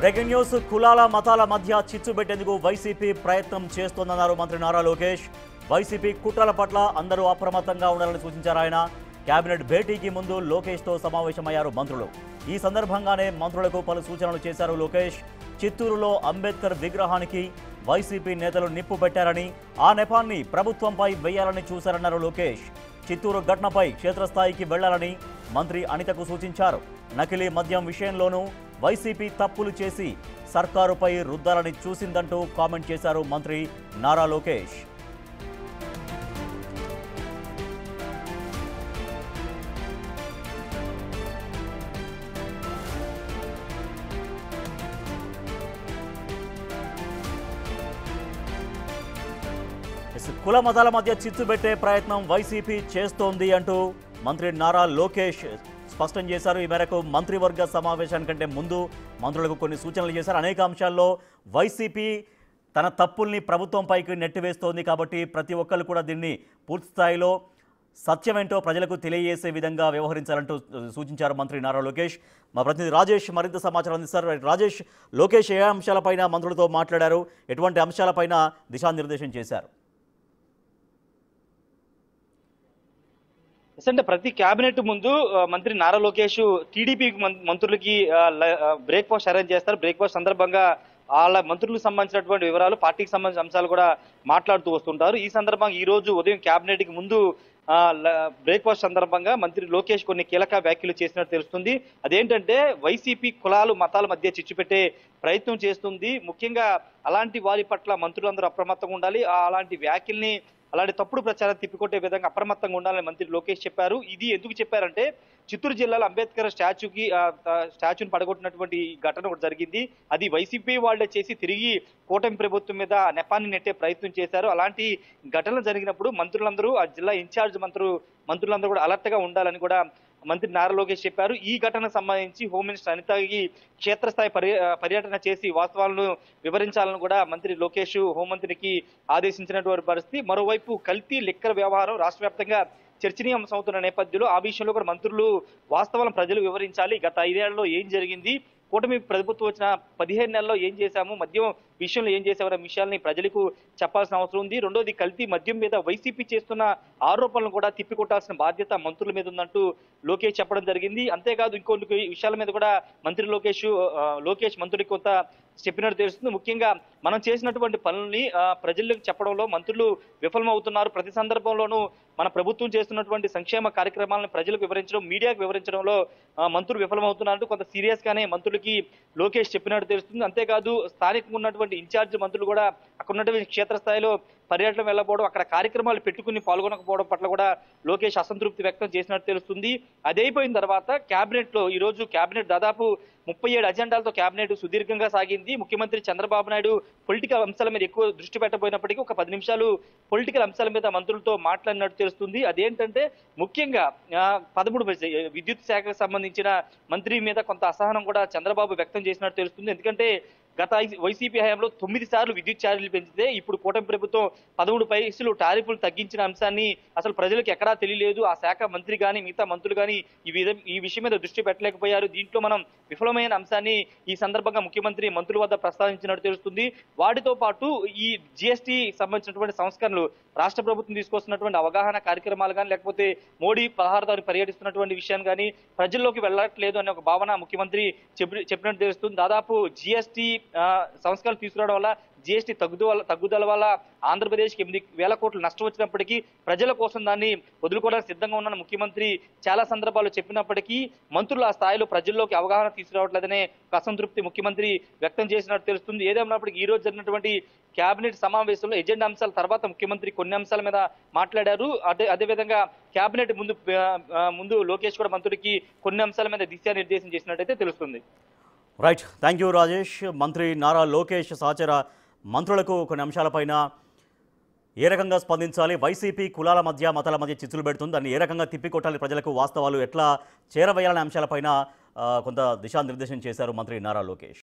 Breaking news కులాల మతాల మధ్య చిచ్చు పెట్టేందుకు వైసీపీ ప్రయత్నం చేస్తోందన్నారు మంత్రి నారా లోకేష్. వైసీపీ కుట్రల పట్ల అందరూ అప్రమత్తంగా ఉండాలని సూచించారు ఆయన. కేబినెట్ భేటీకి ముందు లోకేష్తో సమావేశమయ్యారు మంత్రులు. ఈ సందర్భంగానే మంత్రులకు పలు సూచనలు చేశారు లోకేష్. చిత్తూరులో అంబేద్కర్ విగ్రహానికి వైసీపీ నేతలు నిప్పు పెట్టారని, ఆ నెపాన్ని ప్రభుత్వంపై వేయాలని చూశారన్నారు లోకేష్. చిత్తూరు ఘటనపై క్షేత్రస్థాయికి వెళ్లాలని మంత్రి అనితకు సూచించారు. నకిలీ మద్యం విషయంలోనూ వైసీపీ తప్పులు చేసి సర్కారుపై రుద్దాలని చూసిందంటూ కామెంట్ చేశారు మంత్రి నారా లోకేష్. కుల మతాల మధ్య చిచ్చు పెట్టే ప్రయత్నం వైసీపీ చేస్తోంది అంటూ మంత్రి నారా లోకేష్ స్పష్టం చేశారు. ఈ మేరకు మంత్రివర్గ సమావేశానికంటే ముందు మంత్రులకు కొన్ని సూచనలు చేశారు. అనేక అంశాల్లో వైసీపీ తన తప్పుల్ని ప్రభుత్వంపైకి నెట్టివేస్తోంది కాబట్టి ప్రతి ఒక్కరు కూడా దీన్ని పూర్తి స్థాయిలో సత్యమేంటో ప్రజలకు తెలియజేసే విధంగా వ్యవహరించాలంటూ సూచించారు మంత్రి నారా లోకేష్. మా ప్రతినిధి రాజేష్ మరింత సమాచారం అందిస్తారు. రాజేష్, లోకేష్ ఏ అంశాలపైన మంత్రులతో మాట్లాడారు, ఎటువంటి అంశాలపైన దిశానిర్దేశం చేశారు? అంటే ప్రతి కేబినెట్ ముందు మంత్రి నారా లోకేష్ టీడీపీ మంత్రులకి బ్రేక్ఫాస్ట్ అరేంజ్ చేస్తారు. బ్రేక్ఫాస్ట్ సందర్భంగా వాళ్ళ మంత్రులకు సంబంధించినటువంటి వివరాలు, పార్టీకి సంబంధించిన అంశాలు కూడా మాట్లాడుతూ వస్తుంటారు. ఈ సందర్భంగా ఈ రోజు ఉదయం కేబినెట్ కి ముందు బ్రేక్ఫాస్ట్ సందర్భంగా మంత్రి లోకేష్ కొన్ని కీలక వ్యాఖ్యలు చేసినట్టు తెలుస్తుంది. అదేంటంటే వైసీపీ కులాలు మతాల మధ్య చిచ్చు పెట్టే ప్రయత్నం చేస్తుంది. ముఖ్యంగా అలాంటి వారి పట్ల మంత్రులందరూ అప్రమత్తంగా ఉండాలి. అలాంటి వ్యాఖ్యల్ని, అలాంటి తప్పుడు ప్రచారం తిప్పికొట్టే విధంగా అప్రమత్తంగా ఉండాలని మంత్రి లోకేష్ చెప్పారు. ఇది ఎందుకు చెప్పారంటే, చిత్తూరు జిల్లాలో అంబేద్కర్ స్టాచ్యూని పడగొట్టినటువంటి ఘటన ఒకటి జరిగింది. అది వైసీపీ వాళ్లే చేసి తిరిగి కూటమి ప్రభుత్వం మీద నెపాన్ని నెట్టే ప్రయత్నం చేశారు. అలాంటి ఘటనలు జరిగినప్పుడు మంత్రులందరూ, ఆ జిల్లా ఇన్ఛార్జ్ మంత్రులందరూ కూడా అలర్ట్ గా ఉండాలని కూడా మంత్రి నారా లోకేష్ చెప్పారు. ఈ ఘటనకు సంబంధించి హోమ్ మినిస్టర్ అనితకి క్షేత్రస్థాయి పర్యటన చేసి వాస్తవాలను వివరించాలని కూడా మంత్రి లోకేష్ హోంమంత్రికి ఆదేశించినటువంటి పరిస్థితి. మరోవైపు కల్తీ లిక్కర్ వ్యవహారం రాష్ట్ర వ్యాప్తంగా చర్చనీయాంశం అవుతున్న నేపథ్యంలో ఆ విషయంలో కూడా మంత్రులు వాస్తవాలను ప్రజలు వివరించాలి. గత 5 ఏళ్లలో ఏం జరిగింది, కూటమి ప్రభుత్వం వచ్చిన 15 నెలల్లో ఏం చేశాము, మద్యం విషయంలో ఏం చేశామనే విషయాల్ని ప్రజలకు చెప్పాల్సిన అవసరం ఉంది. రెండోది, కల్తీ మద్యం మీద వైసీపీ చేస్తున్న ఆరోపణలను కూడా తిప్పికొట్టాల్సిన బాధ్యత మంత్రుల మీద ఉందంటూ లోకేష్ చెప్పడం జరిగింది. అంతేకాదు ఇంకొన్ని విషయాల మీద కూడా మంత్రి లోకేష్ మంత్రులకు కొంత చెప్పినట్టు తెలుస్తుంది. ముఖ్యంగా మనం చేసినటువంటి పనుల్ని ప్రజలకు చెప్పడంలో మంత్రులు విఫలమవుతున్నారు. ప్రతి సందర్భంలోనూ మన ప్రభుత్వం చేస్తున్నటువంటి సంక్షేమ కార్యక్రమాలను ప్రజలకు వివరించడం, మీడియాకు వివరించడంలో మంత్రులు విఫలమవుతున్నారంటూ కొంత సీరియస్ గానే మంత్రులకి లోకేష్ చెప్పినట్టు తెలుస్తుంది. అంతేకాదు స్థానికంగా ఉన్నటువంటి ఇన్ఛార్జ్ మంత్రులు కూడా అక్కడ ఉన్నటువంటి క్షేత్రస్థాయిలో పర్యటన వెళ్ళకపోవడం, అక్కడ కార్యక్రమాలు పెట్టుకుని పాల్గొనకపోవడం పట్ల కూడా లోకేష్ అసంతృప్తి వ్యక్తం చేసినట్టు తెలుస్తుంది. అదైపోయిన తర్వాత కేబినెట్ లో ఈ రోజు కేబినెట్ దాదాపు 37 అజెండాలతో కేబినెట్ సుదీర్ఘంగా సాగింది. ముఖ్యమంత్రి చంద్రబాబు నాయుడు పొలిటికల్ అంశాల మీద ఎక్కువ దృష్టి పెట్టబోయినప్పటికీ ఒక 10 నిమిషాలు పొలిటికల్ అంశాల మీద మంత్రులతో మాట్లాడినట్టు తెలుస్తుంది. అదేంటంటే ముఖ్యంగా 13 విద్యుత్ శాఖకు సంబంధించిన మంత్రి మీద కొంత అసహనం కూడా చంద్రబాబు వ్యక్తం చేసినట్టు తెలుస్తుంది. ఎందుకంటే గత వైసీపీ హయాంలో 9 సార్లు విద్యుత్ ఛార్జీలు పెంచితే ఇప్పుడు కూటమి ప్రభుత్వం 13 పైసలు టారిఫ్లు తగ్గించిన అంశాన్ని అసలు ప్రజలకు ఎక్కడా తెలియలేదు. ఆ శాఖ మంత్రి కానీ మిగతా మంత్రులు కానీ ఈ విషయం మీద దృష్టి పెట్టలేకపోయారు. దీంట్లో మనం విఫలమైన అంశాన్ని ఈ సందర్భంగా ముఖ్యమంత్రి మంత్రుల వద్ద ప్రస్తావించినట్టు తెలుస్తుంది. వాటితో పాటు ఈ జీఎస్టీ సంబంధించినటువంటి సంస్కరణలు, రాష్ట్ర ప్రభుత్వం తీసుకొస్తున్నటువంటి అవగాహన కార్యక్రమాలు కానీ, లేకపోతే మోడీ 16వ తారీఖు పర్యటిస్తున్నటువంటి విషయాన్ని కానీ ప్రజల్లోకి వెళ్ళట్లేదు అనే ఒక భావన ముఖ్యమంత్రి చెప్పినట్టు తెలుస్తుంది. దాదాపు జీఎస్టీ సంస్కరణలు తీసుకురావడం వల్ల, జీఎస్టీ తగ్గుదల వల్ల ఆంధ్రప్రదేశ్కి 8,000 కోట్లు నష్టం వచ్చినప్పటికీ ప్రజల కోసం దాన్ని వదులుకోవడానికి సిద్ధంగా ఉన్న ముఖ్యమంత్రి చాలా సందర్భాల్లో చెప్పినప్పటికీ మంత్రులు ఆ స్థాయిలో ప్రజల్లోకి అవగాహన తీసుకురావట్లేదనే ఒక అసంతృప్తి ముఖ్యమంత్రి వ్యక్తం చేసినట్టు తెలుస్తుంది. ఏదేమైనప్పటికీ ఈ రోజు జరిగినటువంటి కేబినెట్ సమావేశంలో ఎజెండా అంశాల తర్వాత ముఖ్యమంత్రి కొన్ని అంశాల మీద మాట్లాడారు. అదేవిధంగా కేబినెట్ ముందు లోకేష్ కూడా మంత్రులకి కొన్ని అంశాల మీద దిశానిర్దేశం చేసినట్టయితే తెలుస్తుంది. Right, thank you Rajesh. మంత్రి నారా లోకేష్ సహచర మంత్రులకు కొన్ని అంశాలపైన ఏ రకంగా స్పందించాలి, వైసీపీ కులాల మధ్య మతాల మధ్య చిచ్చులు పెడుతుంది, దాన్ని ఏ రకంగా తిప్పికొట్టాలి, ప్రజలకు వాస్తవాలు ఎట్లా చేరవేయాలనే అంశాలపైన కొంత దిశానిర్దేశం చేశారు మంత్రి నారా లోకేష్.